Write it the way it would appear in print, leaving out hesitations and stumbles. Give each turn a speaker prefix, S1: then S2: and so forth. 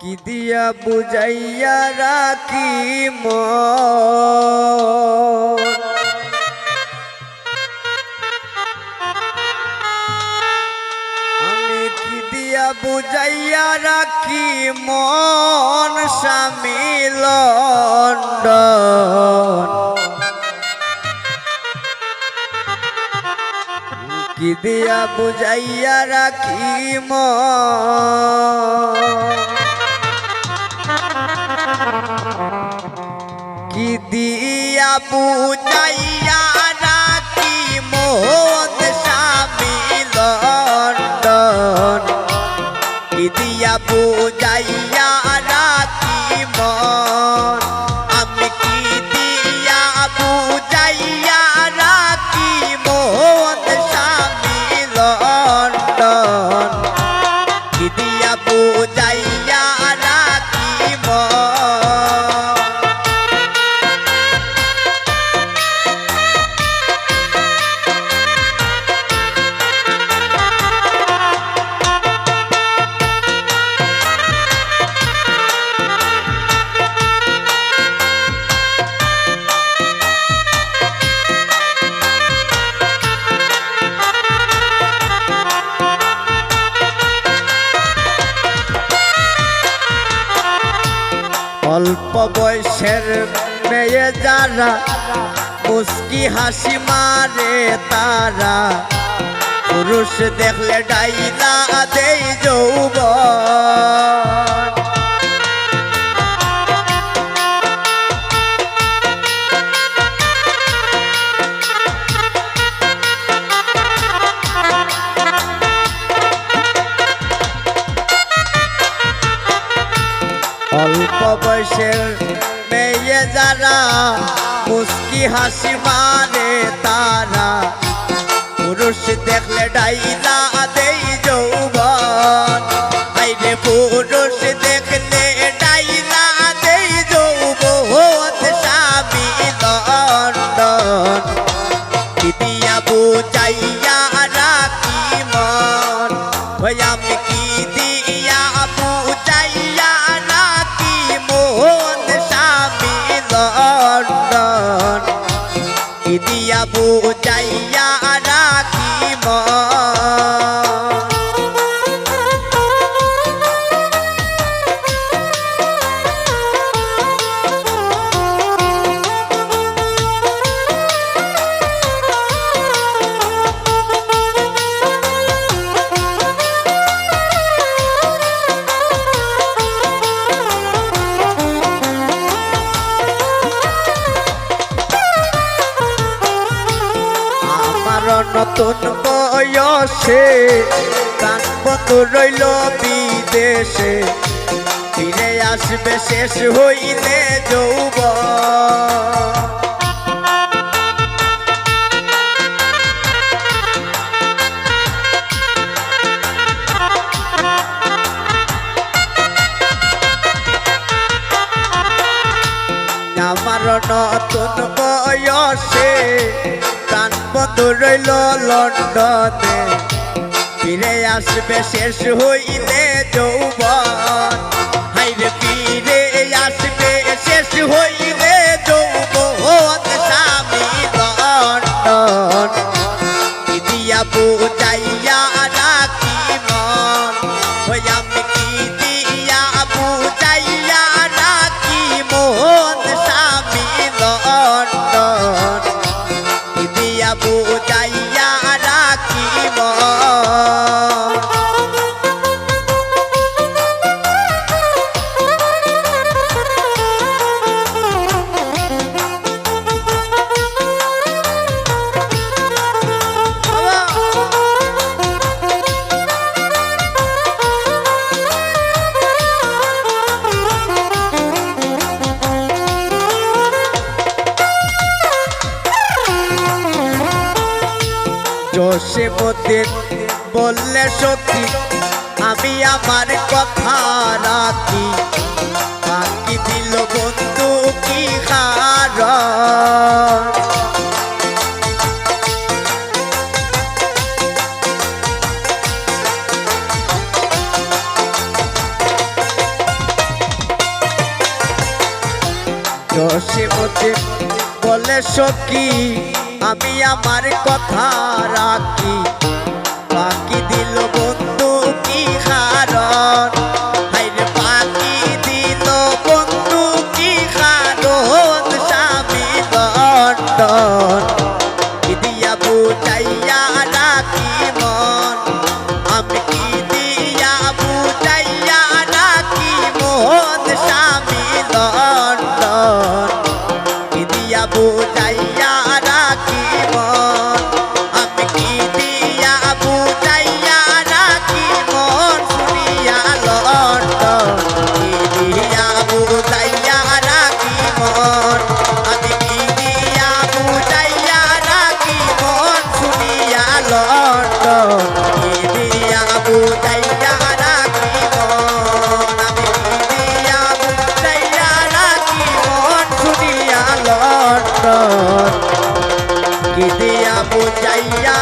S1: কি দিয়া বুঝাইয়া রাখি আমি কি দিয়া বুঝাইয়া রাখি মন স্বামী লন্ডন কি দিয়া বুঝাইয়া রাখি কি দিয়া বুঝাইয়া রাখি মন স্বামী লন্ডন কি দিয়া বুঝাইয়া রাখি মন আমি কি দিয়া বুঝাইয়া রাখি মন স্বামী লন্ডন কি দিয়া বুঝাইয়া রাখি মন অল্প বয়সের মেয়ে যারা মুস্কি হাসি মারে তারা পুরুষ দেখলে ডাইলা দেই যৌবন অল্প বয়সের মেয়ে যারা মুস্কি হাসি মারে তারা পুরুষ দেখলে ডাইলা দেই যৌবন আইরে পুরুষ দেখলে ডাইলা দেই যৌবন স্বামী লন্ডন কি দিয়া বুঝাইয়া রাখি মন ওই আমি কি দিয়া বুঝাইয়া রাখি মন স্বামী লন্ডন কি দিয়া বুঝাইয়া রাখি মন নতুন বয়সে প্রাণ বন্ধু রইল বিদেশে ফিরে আসবে শেষ হইলে যৌবন আমার নতুন বয়সে প্রাণ বন্ধু রইল লন্ডনে ফিরে আসবে শেষ হইলে যৌবন হাইরে ফিরে আসবে শেষ হইলে যৌবন স্বামী লন্ডন কি দিয়া বুঝাইয়া রাখি মন ওই আমি কি দিয়া বুঝাইয়া রাখি মন স্বামী লন্ডন কি দিয়া বুঝাইয়া রাখি মন জসীমউদ্দিন বললে সখী আমি আমার কথা রাখি বাকি দিল বন্ধু কি কারণ রসে মতে বলে সখী আমি আমার কথা রাখি বাকি দিল বন্ধু কি কারণ হাইরে বাকি দিল বন্ধু কি কারণ স্বামী লন্ডন কি দিয়া বুঝাইয়া রাখি মন আমি কি দিয়া বুঝাইয়া রাখি মন স্বামী লন্ডন কি দিয়া বুঝাইয়া রাখি মন আমি কি দিয়া বুঝাইয়া রাখি মন শুনিয়া লন্ডন কি দিয়া বুঝাইয়া রাখি মন আমি কি দিয়া বুঝাইয়া রাখি মন শুনিয়া লন্ডন কি দিয়া বুঝাইয়া রাখি মন আমি কি দিয়া বুঝাইয়া রাখি মন শুনিয়া লন্ডন কি দিয়া বুঝাইয়া